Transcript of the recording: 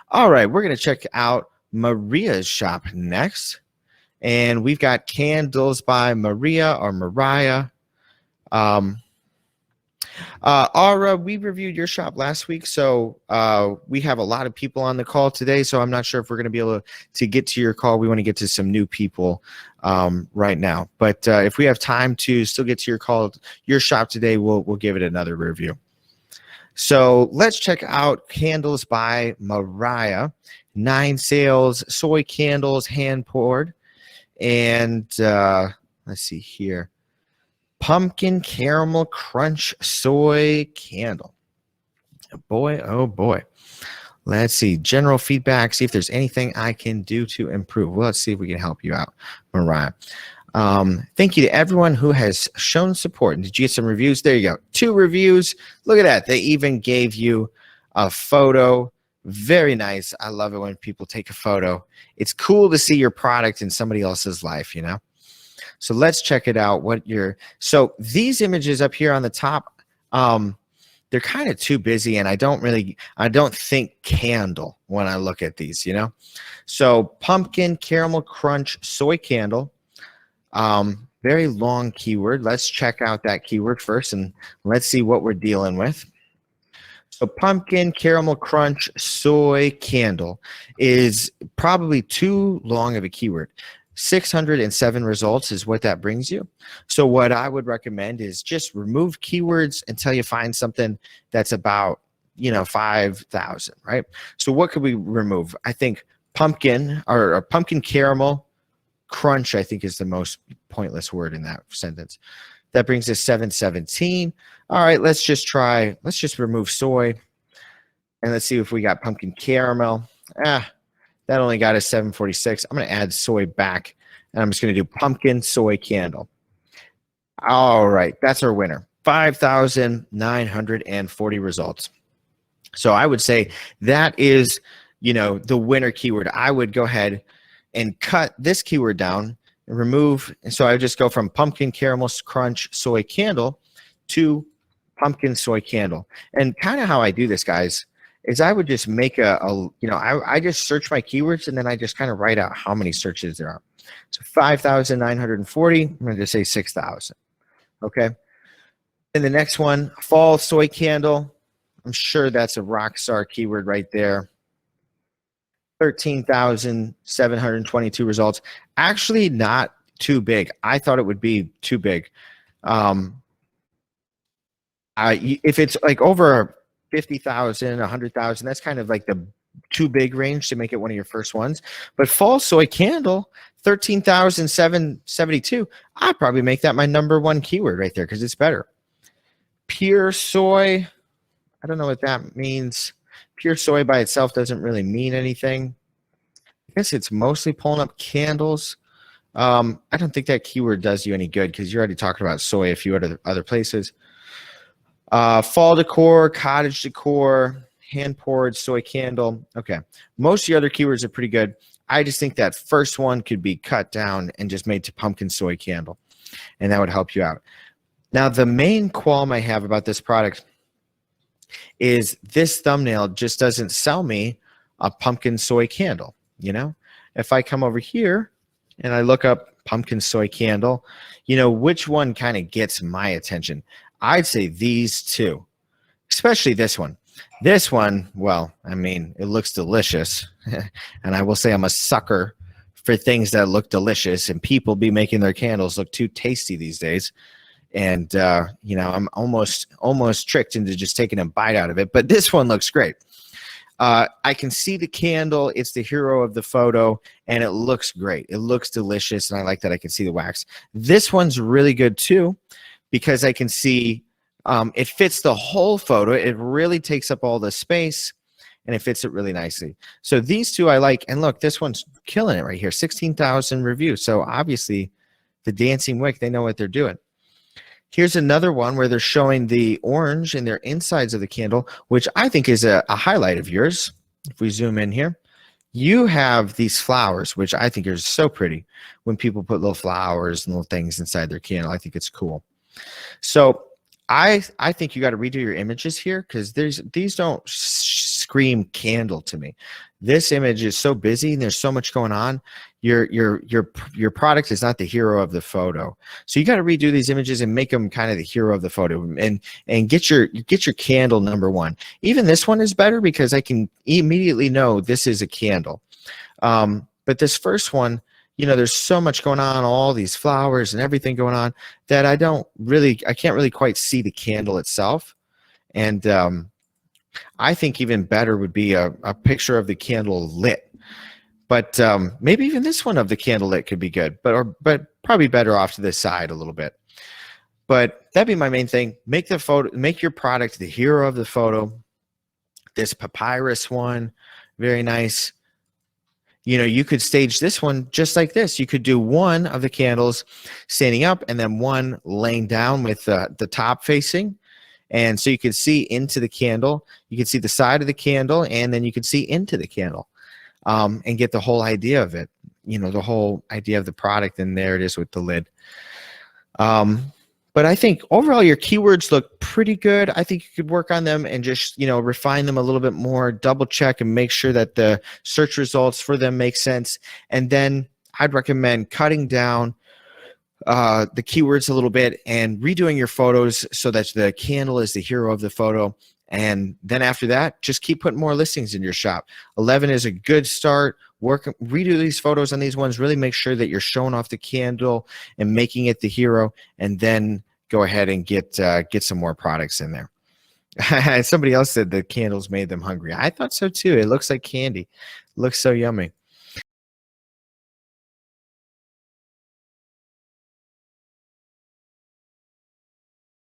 All right, we're going to check out Maria's shop next. And we've got candles by Maria or Mariah. Um, Aura, we reviewed your shop last week, so we have a lot of people on the call today, so I'm not sure if we're going to be able to get to your call. We want to get to some new people right now. But if we have time to still get to your shop today, we'll give it another review. So let's check out Candles by Mariah. 9 sales, soy candles, hand poured. And let's see here. Pumpkin caramel crunch soy candle. Boy, oh boy. Let's see. General feedback. See if there's anything I can do to improve. Well, let's see if we can help you out, Mariah. Thank you to everyone who has shown support. Did you get some reviews? There you go. 2 reviews. Look at that. They even gave you a photo. Very nice. I love it when people take a photo. It's cool to see your product in somebody else's life, you know? So let's check it out. So these images up here on the top, they're kind of too busy, and I don't think candle when I look at these, you know? So pumpkin caramel crunch soy candle. Very long keyword. Let's check out that keyword first, and let's see what we're dealing with. So pumpkin caramel crunch soy candle is probably too long of a keyword. 607 results is what that brings you. So what I would recommend is just remove keywords until you find something that's about, 5,000, right? So what could we remove? I think pumpkin or pumpkin caramel crunch, I think, is the most pointless word in that sentence. That brings us 717. All right, let's just remove soy. And let's see if we got pumpkin caramel. That only got us 746. I'm going to add soy back. And I'm just going to do pumpkin soy candle. All right, that's our winner. 5,940 results. So I would say that is, the winner keyword. I would go ahead and cut this keyword down and remove. And so I would just go from pumpkin caramel crunch soy candle to pumpkin soy candle. And kind of how I do this, guys, is I would just make I just search my keywords, and then I just kind of write out how many searches there are. So 5,940, I'm going to just say 6,000. Okay. And the next one, fall soy candle. I'm sure that's a rock star keyword right there. 13,722 results. Actually, not too big. I thought it would be too big. If it's like over 50,000, 100,000, that's kind of like the too big range to make it one of your first ones. But fall soy candle, 13,772. I'd probably make that my number 1 keyword right there because it's better. Pure soy, I don't know what that means. Pure soy by itself doesn't really mean anything. I guess it's mostly pulling up candles. I don't think that keyword does you any good because you're already talking about soy a few other places. Fall decor, cottage decor, hand poured soy candle. Okay. Most of the other keywords are pretty good. I just think that first one could be cut down and just made to pumpkin soy candle, and that would help you out. Now, the main qualm I have about this product is this thumbnail just doesn't sell me a pumpkin soy candle. If I come over here and I look up pumpkin soy candle, which one kind of gets my attention? I'd say these two, especially this one. This one, well, I mean, it looks delicious. And I will say I'm a sucker for things that look delicious, and people be making their candles look too tasty these days. And, I'm almost tricked into just taking a bite out of it. But this one looks great. I can see the candle. It's the hero of the photo, and it looks great. It looks delicious, and I like that I can see the wax. This one's really good, too, because I can see it fits the whole photo. It really takes up all the space, and it fits it really nicely. So these two I like. And look, this one's killing it right here. 16,000 reviews. So obviously the Dancing Wick, they know what they're doing. Here's another one where they're showing the orange in their insides of the candle, which I think is a highlight of yours. If we zoom in here, you have these flowers, which I think are so pretty when people put little flowers and little things inside their candle. I think it's cool. So I think you got to redo your images here because these don't scream candle to me. This image is so busy and there's so much going on. Your product is not the hero of the photo. So you got to redo these images and make them kind of the hero of the photo, and get your candle number one. Even this one is better because I can immediately know this is a candle. But this first one, there's so much going on, all these flowers and everything going on, that I can't really quite see the candle itself. And I think even better would be a picture of the candle lit. But maybe even this one of the candle lit could be good, but probably better off to the side a little bit. But that'd be my main thing. Make your product the hero of the photo. This papyrus one, very nice. You could stage this one just like this. You could do one of the candles standing up and then one laying down with the top facing. And so you can see into the candle. You can see the side of the candle, and then you can see into the candle, and get the whole idea of it, the whole idea of the product. And there it is with the lid. But I think overall your keywords look pretty good. I think you could work on them and just, refine them a little bit more, double check and make sure that the search results for them make sense. And then I'd recommend cutting down the keywords a little bit and redoing your photos so that the candle is the hero of the photo. And then after that, just keep putting more listings in your shop. 11 is a good start. Redo these photos on these ones. Really make sure that you're showing off the candle and making it the hero, and then go ahead and get some more products in there. Somebody else said the candles made them hungry. I thought so too. It looks like candy. It looks so yummy.